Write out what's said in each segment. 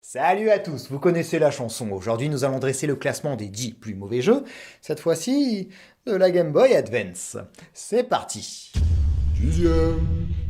Salut à tous, vous connaissez la chanson. Aujourd'hui, nous allons dresser le classement des 10 plus mauvais jeux, cette fois-ci de la Game Boy Advance. C'est parti. Dixième.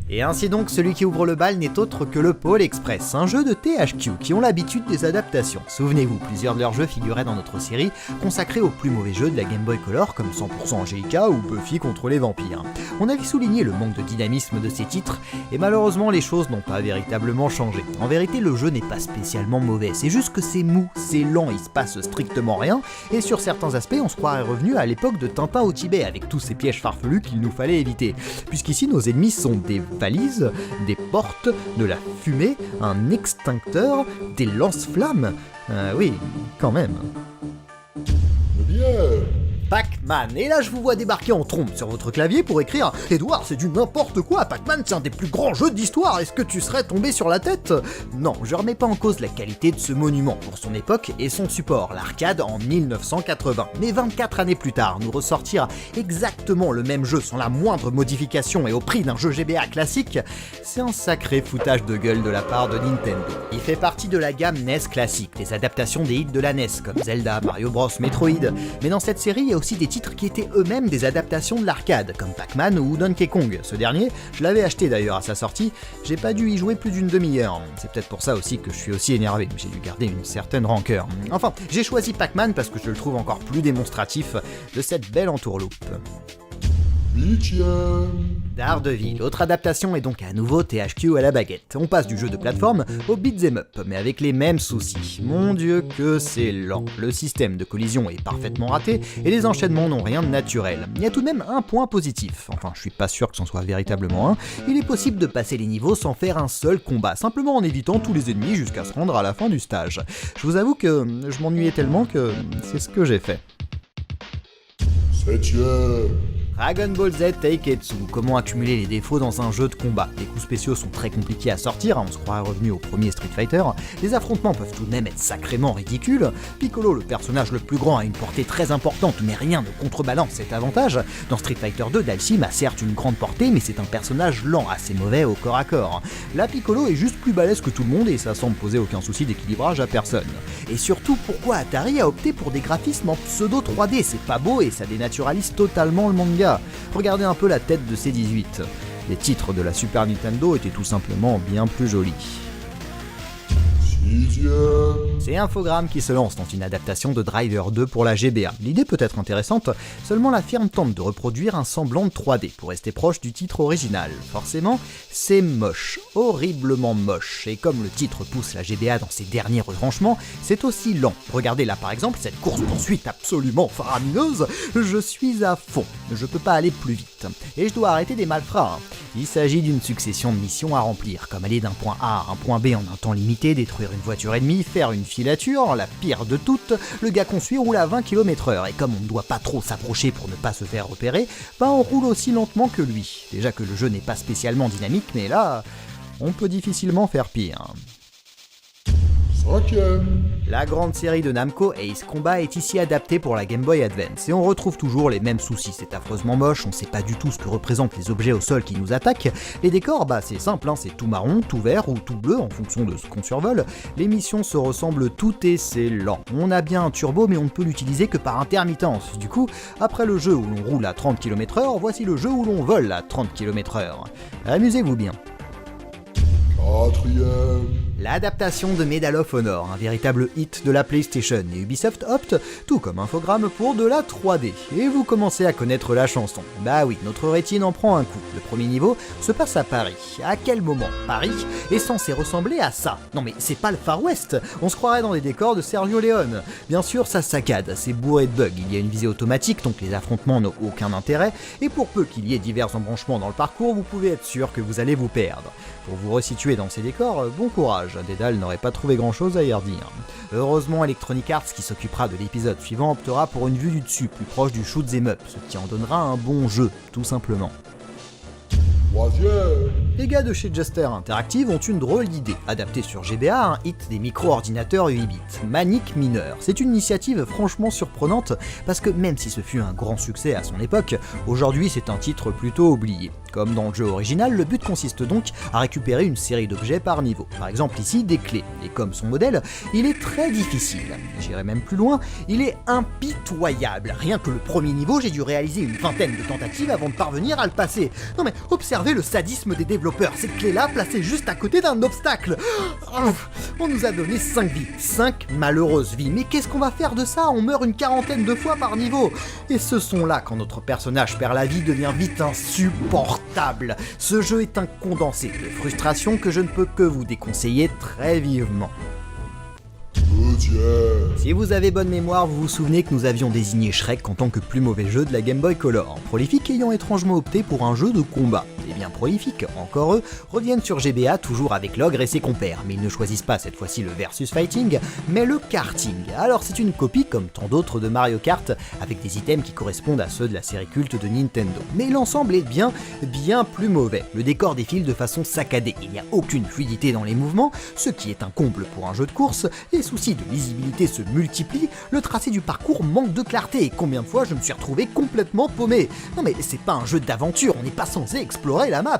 Et ainsi donc, celui qui ouvre le bal n'est autre que le Pôle Express, un jeu de THQ qui ont l'habitude des adaptations. Souvenez-vous, plusieurs de leurs jeux figuraient dans notre série, consacrée aux plus mauvais jeux de la Game Boy Color, comme 100% Angelica ou Buffy contre les vampires. On avait souligné le manque de dynamisme de ces titres, et malheureusement les choses n'ont pas véritablement changé. En vérité, le jeu n'est pas spécialement mauvais, c'est juste que c'est mou, c'est lent, il se passe strictement rien, et sur certains aspects, on se croirait revenu à l'époque de Tintin au Tibet, avec tous ces pièges farfelus qu'il nous fallait éviter. Puisqu'ici, nos ennemis sont des valises, des portes, de la fumée, un extincteur, des lance-flammes. Oui, quand même. Bien. Pac-Man, et là je vous vois débarquer en trombe sur votre clavier pour écrire « Edouard, c'est du n'importe quoi, Pac-Man c'est un des plus grands jeux d'histoire, est-ce que tu serais tombé sur la tête ?» Non, je remets pas en cause la qualité de ce monument pour son époque et son support, l'arcade en 1980. Mais 24 années plus tard, nous ressortir exactement le même jeu sans la moindre modification et au prix d'un jeu GBA classique, c'est un sacré foutage de gueule de la part de Nintendo. Il fait partie de la gamme NES classique, des adaptations des hits de la NES comme Zelda, Mario Bros, Metroid, mais dans cette série, il y a aussi des titres qui étaient eux-mêmes des adaptations de l'arcade, comme Pac-Man ou Donkey Kong. Ce dernier, je l'avais acheté d'ailleurs à sa sortie, j'ai pas dû y jouer plus d'une demi-heure. C'est peut-être pour ça aussi que je suis aussi énervé, j'ai dû garder une certaine rancœur. Enfin, j'ai choisi Pac-Man parce que je le trouve encore plus démonstratif de cette belle entourloupe. Huitième. Daredevil, autre adaptation est donc à nouveau THQ à la baguette. On passe du jeu de plateforme au beat'em up, mais avec les mêmes soucis. Mon dieu que c'est lent, le système de collision est parfaitement raté, et les enchaînements n'ont rien de naturel. Il y a tout de même un point positif, enfin je suis pas sûr que c'en soit véritablement un, il est possible de passer les niveaux sans faire un seul combat, simplement en évitant tous les ennemis jusqu'à se rendre à la fin du stage. Je vous avoue que je m'ennuyais tellement que c'est ce que j'ai fait. Septième. Dragon Ball Z Taiketsu, comment accumuler les défauts dans un jeu de combat. Les coups spéciaux sont très compliqués à sortir, on se croirait revenu au premier Street Fighter, les affrontements peuvent tout de même être sacrément ridicules, Piccolo, le personnage le plus grand, a une portée très importante, mais rien ne contrebalance cet avantage. Dans Street Fighter 2, Dhalsim a certes une grande portée, mais c'est un personnage lent, assez mauvais au corps à corps. Là, Piccolo est juste plus balèze que tout le monde et ça semble poser aucun souci d'équilibrage à personne. Et surtout, pourquoi Atari a opté pour des graphismes en pseudo 3D? C'est pas beau et ça dénaturalise totalement le manga. Regardez un peu la tête de C18. Les titres de la Super Nintendo étaient tout simplement bien plus jolis. Sixième. C'est Infogrames qui se lance dans une adaptation de Driver 2 pour la GBA. L'idée peut être intéressante, seulement la firme tente de reproduire un semblant de 3D pour rester proche du titre original. Forcément, c'est moche, horriblement moche, et comme le titre pousse la GBA dans ses derniers retranchements, c'est aussi lent. Regardez là par exemple cette course-poursuite absolument faramineuse, je suis à fond, je peux pas aller plus vite. Et je dois arrêter des malfrats. Il s'agit d'une succession de missions à remplir, comme aller d'un point A à un point B en un temps limité, détruire une voiture ennemie, faire une filature, la pire de toutes, le gars qu'on suit roule à 20 km/h, et comme on ne doit pas trop s'approcher pour ne pas se faire repérer, on roule aussi lentement que lui. Déjà que le jeu n'est pas spécialement dynamique, mais là, on peut difficilement faire pire. Cinquième. La grande série de Namco, Ace Combat, est ici adaptée pour la Game Boy Advance, et on retrouve toujours les mêmes soucis. C'est affreusement moche, on sait pas du tout ce que représentent les objets au sol qui nous attaquent. Les décors, c'est simple, c'est tout marron, tout vert ou tout bleu en fonction de ce qu'on survole. Les missions se ressemblent toutes et c'est lent. On a bien un turbo, mais on ne peut l'utiliser que par intermittence. Du coup, après le jeu où l'on roule à 30 km/h, voici le jeu où l'on vole à 30 km/h. Amusez-vous bien. Quatrième. L'adaptation de Medal of Honor, un véritable hit de la PlayStation, et Ubisoft opte, tout comme Infogrames, pour de la 3D. Et vous commencez à connaître la chanson. Bah oui, notre rétine en prend un coup. Le premier niveau se passe à Paris. À quel moment Paris est censé ressembler à ça? Non mais c'est pas le Far West, on se croirait dans les décors de Sergio Leone. Bien sûr, ça saccade, c'est bourré de bugs, il y a une visée automatique, donc les affrontements n'ont aucun intérêt, et pour peu qu'il y ait divers embranchements dans le parcours, vous pouvez être sûr que vous allez vous perdre. Pour vous resituer dans ces décors, bon courage, Dédale n'aurait pas trouvé grand chose à y redire. Heureusement, Electronic Arts, qui s'occupera de l'épisode suivant, optera pour une vue du dessus, plus proche du shoot'em up, ce qui en donnera un bon jeu, tout simplement. Troisième. Les gars de chez Jester Interactive ont une drôle d'idée, adapter sur GBA un hit des micro-ordinateurs 8 bits, Manic Miner. C'est une initiative franchement surprenante parce que même si ce fut un grand succès à son époque, aujourd'hui c'est un titre plutôt oublié. Comme dans le jeu original, le but consiste donc à récupérer une série d'objets par niveau, par exemple ici des clés, et comme son modèle, il est très difficile. J'irai même plus loin, il est impitoyable. Rien que le premier niveau, j'ai dû réaliser une vingtaine de tentatives avant de parvenir à le passer. Non mais observez le sadisme des développeurs, cette clé-là placée juste à côté d'un obstacle. On nous a donné 5 vies, 5 malheureuses vies, mais qu'est-ce qu'on va faire de ça? On meurt une quarantaine de fois par niveau. Et ce son là, quand notre personnage perd la vie, devient vite insupportable. Ce jeu est un condensé de frustration que je ne peux que vous déconseiller très vivement. Deuxième. Si vous avez bonne mémoire, vous vous souvenez que nous avions désigné Shrek en tant que plus mauvais jeu de la Game Boy Color, Prolific ayant étrangement opté pour un jeu de combat. Et bien Prolific, encore eux, reviennent sur GBA toujours avec l'ogre et ses compères, mais ils ne choisissent pas cette fois-ci le versus fighting, mais le karting. Alors c'est une copie comme tant d'autres de Mario Kart, avec des items qui correspondent à ceux de la série culte de Nintendo. Mais l'ensemble est bien plus mauvais. Le décor défile de façon saccadée, il n'y a aucune fluidité dans les mouvements, ce qui est un comble pour un jeu de course, les soucis de lisibilité se multiplient, le tracé du parcours manque de clarté, et combien de fois je me suis retrouvé complètement paumé. Non mais c'est pas un jeu d'aventure, on n'est pas censé explorer la map.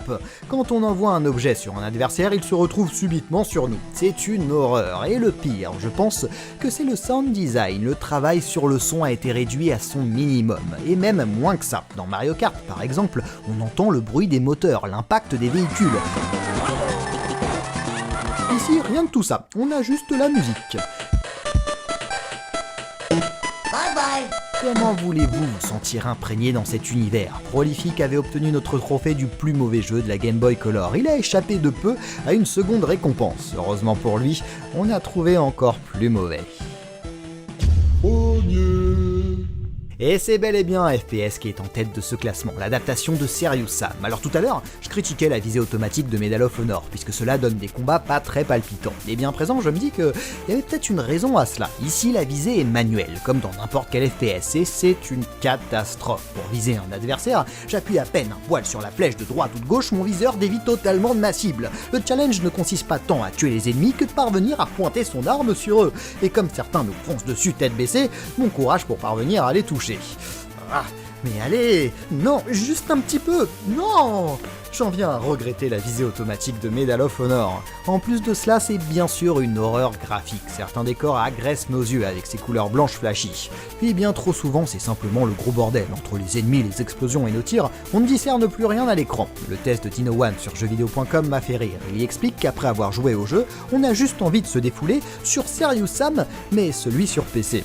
Quand on envoie un objet sur un adversaire, il se retrouve subitement sur nous. C'est une horreur, et le pire, je pense que c'est le sound design. Le travail sur le son a été réduit à son minimum, et même moins que ça. Dans Mario Kart par exemple, on entend le bruit des moteurs, l'impact des véhicules. Ici, rien de tout ça, on a juste la musique. Comment voulez-vous vous sentir imprégné dans cet univers? Prolific avait obtenu notre trophée du plus mauvais jeu de la Game Boy Color. Il a échappé de peu à une seconde récompense. Heureusement pour lui, on a trouvé encore plus mauvais. Premier. Et c'est bel et bien un FPS qui est en tête de ce classement, l'adaptation de Serious Sam. Alors tout à l'heure, je critiquais la visée automatique de Medal of Honor, puisque cela donne des combats pas très palpitants. Et bien présent, je me dis qu'il y avait peut-être une raison à cela. Ici, la visée est manuelle, comme dans n'importe quel FPS, et c'est une catastrophe. Pour viser un adversaire, j'appuie à peine un poil sur la flèche de droite ou de gauche, mon viseur dévie totalement de ma cible. Le challenge ne consiste pas tant à tuer les ennemis que de parvenir à pointer son arme sur eux. Et comme certains nous foncent dessus tête baissée, mon courage pour parvenir à les toucher. Ah, mais allez, non, juste un petit peu, non! J'en viens à regretter la visée automatique de Medal of Honor. En plus de cela, c'est bien sûr une horreur graphique. Certains décors agressent nos yeux avec ces couleurs blanches flashy. Puis bien trop souvent, c'est simplement le gros bordel. Entre les ennemis, les explosions et nos tirs, on ne discerne plus rien à l'écran. Le test de Dino One sur jeuxvideo.com m'a fait rire. Il y explique qu'après avoir joué au jeu, on a juste envie de se défouler sur Serious Sam, mais celui sur PC.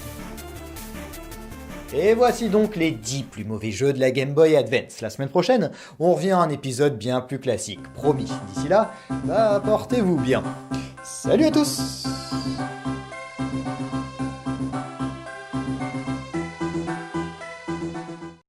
Et voici donc les 10 plus mauvais jeux de la Game Boy Advance. La semaine prochaine, on revient à un épisode bien plus classique, promis. D'ici là, portez-vous bien. Salut à tous!